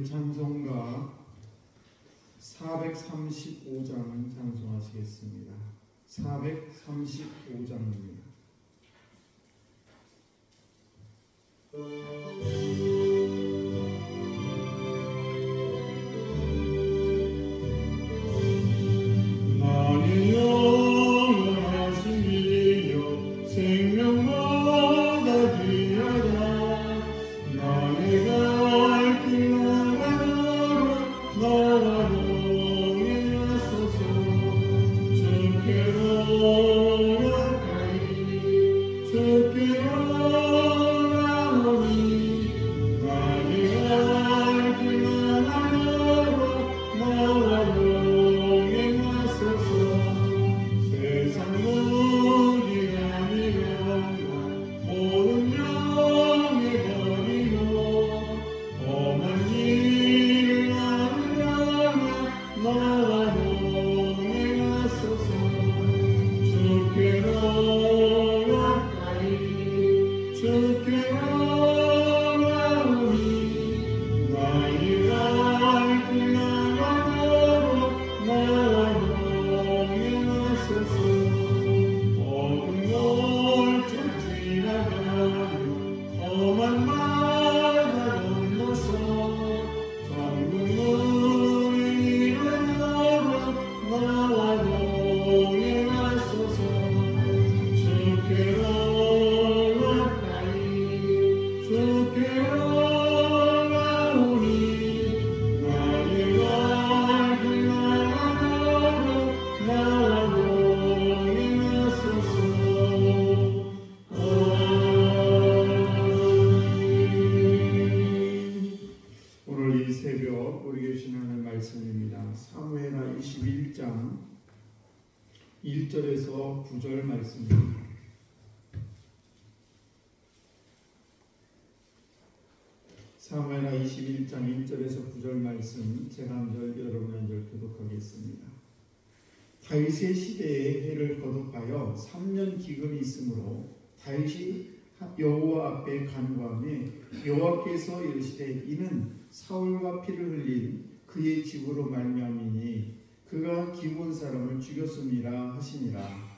우리 찬송가 435장 찬송하시겠습니다. 435장입니다. 나는 영원하신 이여 생명마다 귀하다. 나의 갈 길 나가라 나와 동행하소서. 주께로 가까이 주께로 나오니 나의 갈 길 나가라 나와 동행하소서. 세상 모든 아니로가 모든 명예 버리고 험한 일을 나누다가 나와 동행하소서. 주께로 가까이 주께로 나오니 나의 갈 길 나가도록 나와 동행하소서. 모든 골짜 지나가며 험한 바다 건너서 천국문을 이루도록 나와 동행하소서. 주께로 가까이 주께로 나오니 나의 갈 길 나가도록 나와 동행하소서. 오늘 이 새벽 우리 계신 하나님 말씀입니다. 사무엘하 21장 1절에서 9절 말씀입니다. 사무엘하 21장 1절에서 9절 말씀 제가 한 절 여러분 한 절 교독하겠습니다. 다윗의 시대에 해를 거듭하여 3년 기근이 있으므로 다윗이 여호와 앞에 간구하며 여호와께서 이르시되 이는 사울과 피를 흘린 그의 집으로 말미암이니 그가 기브온 사람을 죽였음이라 하시니라.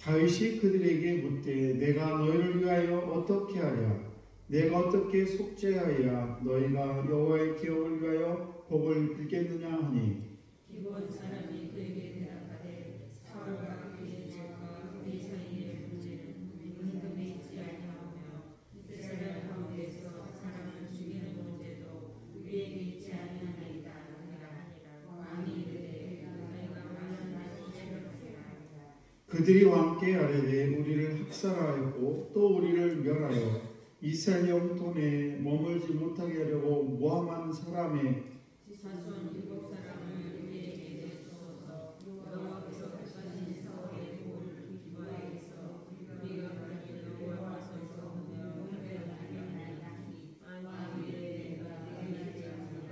다윗이 그들에게 묻되 내가 너희를 위하여 어떻게 하랴? 내가 어떻게 속죄하여 너희가 여호와의 기업을 위하여 복을 빌겠느냐 하니 기브온 사람이 그에게 대답하되 사울과 그의 집과 우리 사이의 문제는 임금이 있지 아니하며 이스라엘 가운데서 사람을 죽이는 문제도 우리에게 있지 아니하나이다 하니라. 왕이 이르되 너희가 원하는 문제를 하라. 그들이 왕께 아뢰되 우리를 학살하였고 또 우리를 멸하여 이스라엘 영토에 머물지 못하게 하려고 모함한 사람의 사손 7사람을 우리에게 내주소서. 여호와께서 하신 사울의 복을 기뻐하여서 우리가 그를 여호와께서 용배하나이다. 왕이 이르되 내가 되지 않으리라.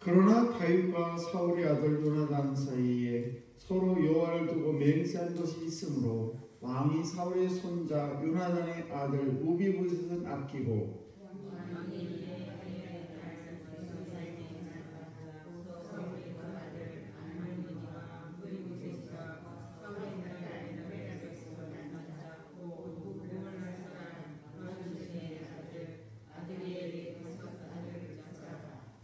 그러나 다윗과 사울의 아들 요나단 사이에 서로 여호와를 두고 맹세한 것이 있으므로 왕이 사울의 손자 요나단의 아들 우비보셋은 아끼고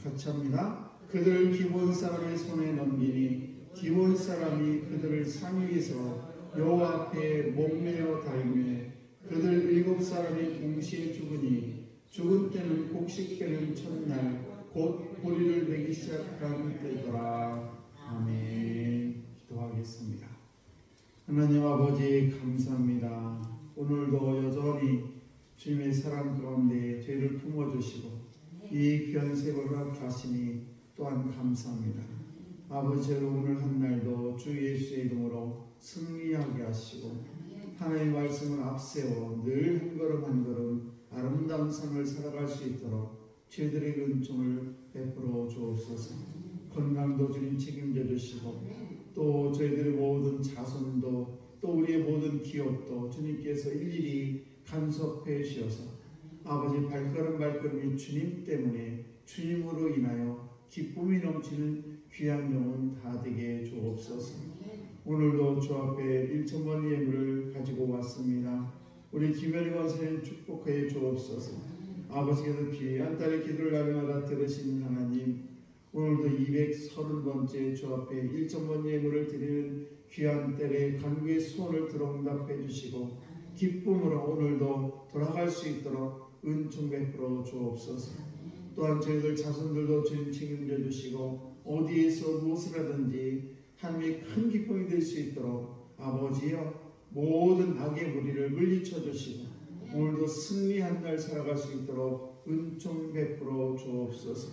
같이 합니다. 그들을 기브온 사람의 손에 넘기니 기브온 사람이 그들을 산 위에서 여호와 앞에 목매어 달매 그들 7사람이 동시에 죽으니 죽은 때는 곡식되는 첫날 곧 보리를 내기 시작한 때더라. 아멘. 기도하겠습니다. 하나님 아버지 감사합니다. 오늘도 여전히 주님의 사랑 가운데 죄를 품어주시고 이 귀한 세월을 하시니 또한 감사합니다. 아버지 오늘 한 날도 주 예수의 이름으로 승리하게 하시고 하나님의 말씀을 앞세워 늘 한 걸음 한 걸음 아름다운 삶을 살아갈 수 있도록 저희들의 은총을 베풀어 주옵소서. 건강도 주님 책임져 주시고 또 저희들의 모든 자손도 또 우리의 모든 기업도 주님께서 일일이 간섭해 주셔서 아버지 발걸음 발걸음이 주님 때문에 주님으로 인하여 기쁨이 넘치는 귀한 영혼 다 되게 주옵소서. 오늘도 주 앞에 1,000번 예물을 가지고 왔습니다. 우리 김현희 원사님 축복해 주옵소서. 아버지께서 귀한 딸의 기도를 날마다 들으시는 하나님, 오늘도 230번째 주 앞에 1,000번 예물을 드리는 귀한 딸의 간구의 소원을 들어 응답해 주시고 기쁨으로 오늘도 돌아갈 수 있도록 은총 베풀어 주옵소서. 또한 저희들 자손들도 주님 책임져 주시고 어디에서 무엇을 하든지 하나님의 큰 기쁨이 될 수 있도록 아버지여 모든 악의 무리를 물리쳐 주시고 오늘도 승리한 날 살아갈 수 있도록 은총 베풀어 주옵소서.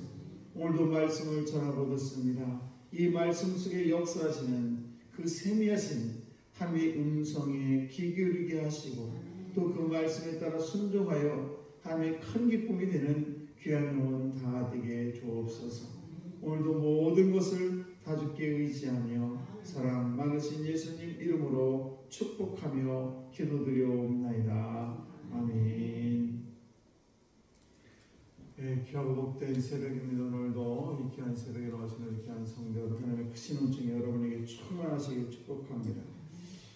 오늘도 말씀을 전하고 듣습니다. 이 말씀 속에 역사하시는 그 세미하신 하나님의 음성에 귀 기울이게 하시고 또 그 말씀에 따라 순종하여 하나님의 큰 기쁨이 되는 귀한 영혼 다 되게 주옵소서. 오늘도 모든 것을 다 주께 의지하며 사랑 많으신 예수님 이름으로 축복하며 기도드려옵나이다. 아멘. 네, 귀하고 복된 새벽입니다. 오늘도 이 귀한 새벽에 나오시는 귀한 성도 하나님의 크신 은총이 여러분에게 충만하시길 축복합니다.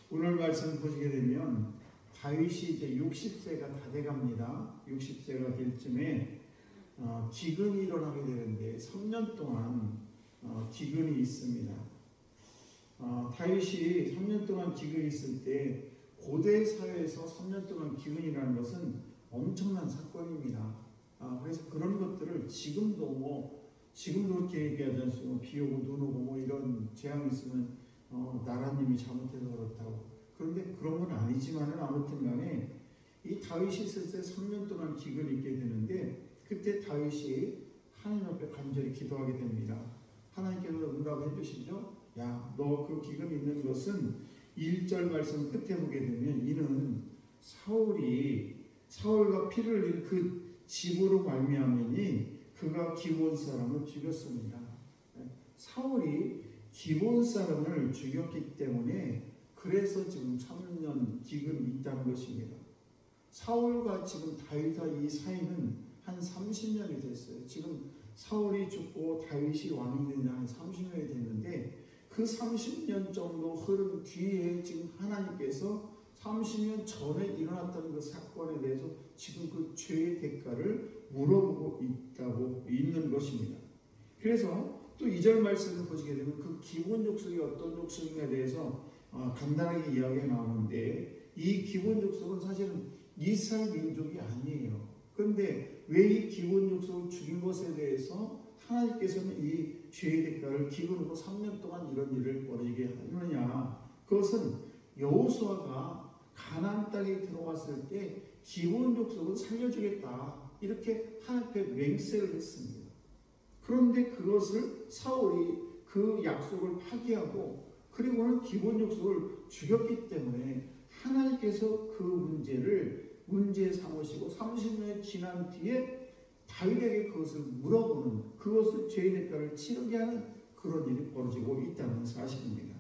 오늘 말씀 보시게 되면 다윗이 이제 60세가 다 돼갑니다. 60세가 될 쯤에 기근이 일어나게 되는데 3년 동안 기근이 있습니다. 다윗이 3년 동안 기근이 있을 때 고대 사회에서 3년 동안 기근이라는 것은 엄청난 사건입니다. 그래서 그런 것들을 지금도 그렇게 얘기하지 않습니까? 비 오고 눈 오고 뭐 이런 재앙이 있으면 나라님이 잘못해서 그렇다고. 그런데 그런 건 아니지만은 아무튼 간에 이 다윗이 있을 때 3년 동안 기근이 있게 되는데 그때 다윗이 하나님 앞에 간절히 기도하게 됩니다. 하나님께서 응답해 주시죠. 야, 너 그 기근이 있는 것은 1절 말씀 끝에 보게 되면 이는 사울과 피를 흘린 그 집으로 말미암으니 그가 기브온 사람을 죽였습니다. 사울이 기브온 사람을 죽였기 때문에 그래서 지금 3년 기근이 있다는 것입니다. 사울과 지금 다윗의 이 사이는 한 30년이 됐어요. 지금 사울이 죽고 다윗이 왕이 된 지 한 30년이 됐는데 그 30년 정도 흐른 뒤에 지금 하나님께서 30년 전에 일어났던 그 사건에 대해서 지금 그 죄의 대가를 물어보고 있는 것입니다. 그래서 또 2절 말씀을 보시게 되면 그 기본 족속이 어떤 족속인가에 대해서 간단하게 이야기가 나오는데 이 기본 족속은 사실은 이스라엘 민족이 아니에요. 그런데 왜 이 기본 족속을 죽인 것에 대해서 하나님께서는 이 죄의 대가를 기근으로 3년 동안 이런 일을 벌이게 하느냐? 그것은 여호수아가 가나안 땅에 들어왔을 때 기본 족속은 살려주겠다 이렇게 하나님 앞에 맹세를 했습니다. 그런데 그것을 사울이 그 약속을 파기하고 그리고는 기본 족속을 죽였기 때문에 하나님께서 그 문제 삼으시고 30년이 지난 뒤에 다윗에게 그것을 물어보는 그것을 죄의 대가를 치르게 하는 그런 일이 벌어지고 있다는 사실입니다.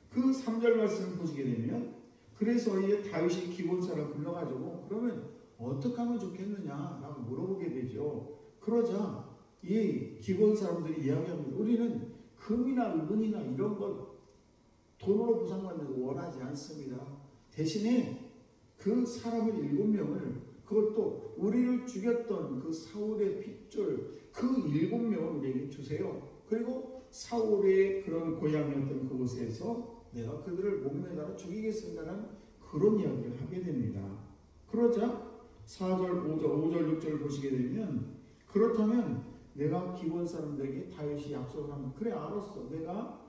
그 3절 말씀을 보시게 되면 그래서 이제 다윗이 기본 사람 불러가지고 그러면 어떻게 하면 좋겠느냐라고 물어보게 되죠. 그러자 이 기본 사람들이 이야기합니다. 우리는 금이나 은이나 이런 것 돈으로 보상받는 거 원하지 않습니다. 대신에 그 사람을 7명을 그것도 우리를 죽였던 그 사울의 핏줄 그 7명을 우리에게 주세요. 그리고 사울의 그런 고향이었던 그곳에서 내가 그들을 목매달아 죽이겠습니다라는 그런 이야기를 하게 됩니다. 그러자 4절, 5절, 6절 보시게 되면 그렇다면 내가 기본 사람들에게 다윗이 약속을 하면 그래 알았어. 내가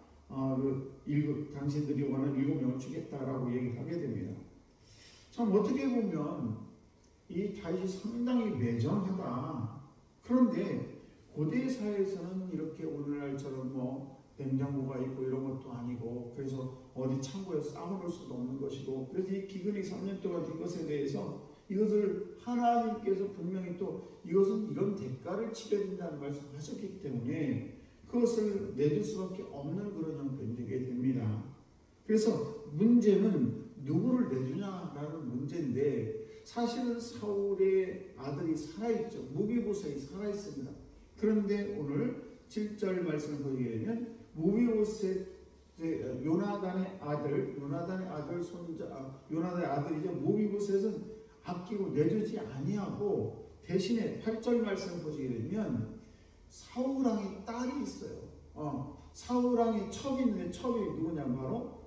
당신들이 원하는 7명을 주겠다라고 얘기를 하게 됩니다. 참 어떻게 보면 이 다윗이 상당히 매정하다. 그런데 고대 사회에서는 이렇게 오늘날처럼 뭐 냉장고가 있고 이런 것도 아니고 그래서 어디 창고에 쌓아놓을 수도 없는 것이고, 그래서 이 기근이 3년 동안 된 것에 대해서 이것을 하나님께서 분명히 또 이것은 이런 대가를 치러야 된다는 말씀을 하셨기 때문에 그것을 내줄 수밖에 없는 그런 형편이 되게 됩니다. 그래서 문제는 누구를 내주냐라는 문제인데, 사실은 사울의 아들이 살아있죠. 무비보셋이 살아있습니다. 그런데 오늘 7절 말씀을 보게 되면 무비보셋, 요나단의 아들이죠. 무비보셋은 아끼고 내주지 아니하고 대신에 8절 말씀을 보시게 되면 사울왕의 딸이 있어요. 사울왕의 첩이 있는데, 첩이 누구냐, 바로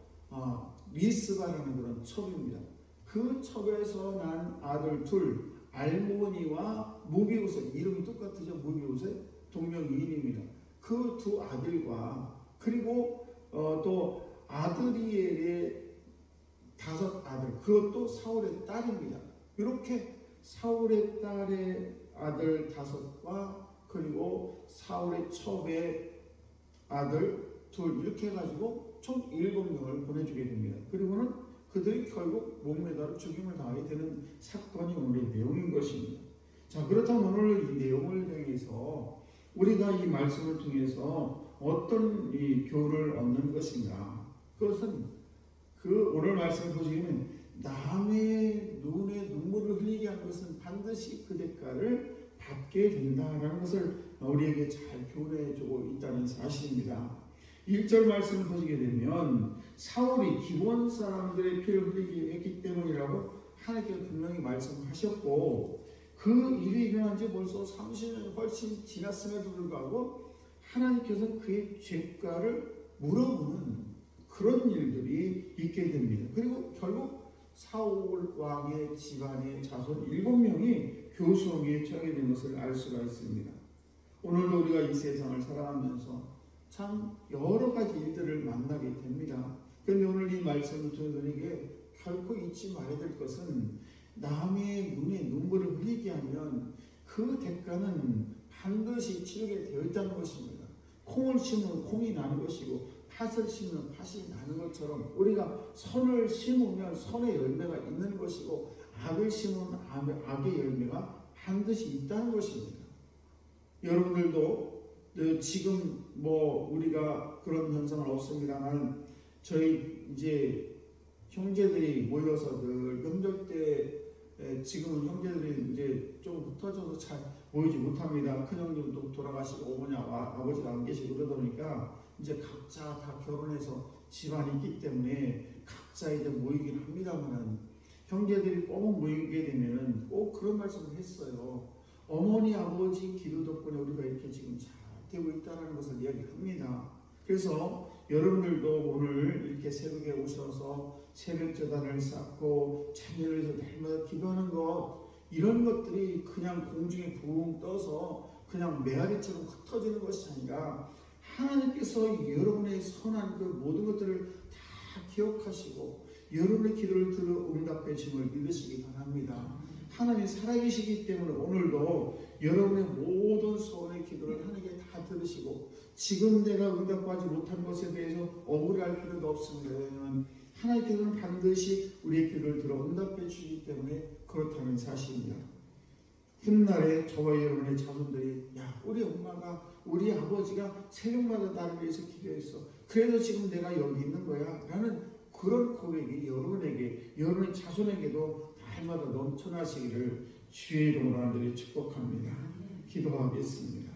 미스바라는 그런 첩입니다. 그 첩에서 난 아들 둘, 알모니와 무비보셋, 이름이 똑같으죠. 무비보셋, 동명이인입니다. 그 두 아들과 그리고 또 아드리엘의 5 아들, 그것도 사울의 딸입니다. 이렇게 사울의 딸의 아들 5과 그리고 사울의 첩의 아들 둘, 이렇게 해가지고 총 7명을 보내주게 됩니다. 그리고는 그들이 결국 목매달아 죽임을 당하게 되는 사건이 오늘의 내용인 것입니다. 자, 그렇다면 오늘 이 내용을 통해서 우리가 이 말씀을 통해서 어떤 이 교훈을 얻는 것인가? 그것은 그 오늘 말씀을 보시면 남의 눈에 눈물을 흘리게 하는 것은 반드시 그 대가를 받게 된다라는 것을 우리에게 잘 교훈해주고 있다는 사실입니다. 1절 말씀을 보시게 되면 사울이 기본 사람들의 피를 흘리게 했기 때문이라고 하나님께서 분명히 말씀하셨고, 그 일이 일어난 지 벌써 30년 훨씬 지났음에도 불구하고 하나님께서 그의 죄가를 물어보는 그런 일들이 있게 됩니다. 그리고 결국 사울 왕의 집안의 자손 7명이 교수형에 처하게 된 것을 알 수가 있습니다. 오늘도 우리가 이 세상을 살아가면서 참 여러 가지 일들을 만나게 됩니다. 그런데 오늘 이 말씀을 통해서 우리에게 결코 잊지 말아야 될 것은, 남의 눈에 눈물을 흘리게 하면 그 대가는 반드시 치르게 되어 있다는 것입니다. 콩을 심으면 콩이 나는 것이고 팥을 심으면 팥이 나는 것처럼 우리가 선을 심으면 선의 열매가 있는 것이고 악을 심으면 악의 열매가 반드시 있다는 것입니다. 여러분들도 지금 우리가 그런 현상은 없습니다만, 저희 이제 형제들이 모여서 늘 명절 때, 지금은 형제들이 이제 좀 흩어져서 잘 모이지 못합니다. 큰형님도 돌아가시고 어머니 아버지가 안 계시고 그러다 보니까 이제 각자 다 결혼해서 집안이 있기 때문에 각자 이제 모이긴 합니다만, 형제들이 꼭 모이게 되면은 꼭 그런 말씀을 했어요. 어머니 아버지 기도 덕분에 우리가 이렇게 지금 잘 되고 있다는 것을 이야기합니다. 그래서 여러분들도 오늘 이렇게 새벽에 오셔서 새벽제단을 쌓고 자녀를 위해서 날마다 기도하는 것, 이런 것들이 그냥 공중에 붕 떠서 그냥 메아리처럼 흩어지는 것이 아니라 하나님께서 여러분의 선한 그 모든 것들을 다 기억하시고 여러분의 기도를 들어 응답해 주심을 믿으시기 바랍니다. 하나님이 살아계시기 때문에 오늘도 여러분의 모든 소원의 기도를 하나님께 다 들으시고, 지금 내가 응답하지 못한 것에 대해서 억울해할 필요도 없습니다. 왜냐하면 하나님께서는 반드시 우리의 기도를 들어 응답해 주시기 때문에 그렇다는 사실입니다. 훗날에 저와 여러분의 자손들이, 야, 우리 엄마가, 우리 아버지가 새벽마다 나를 위해서 기도했어. 그래서 지금 내가 여기 있는 거야. 라는 그런 고백이 여러분에게, 여러분의 자손에게도 날마다 넘쳐나시기를 주의 이름으로 하나님을 축복합니다. 기도하겠습니다.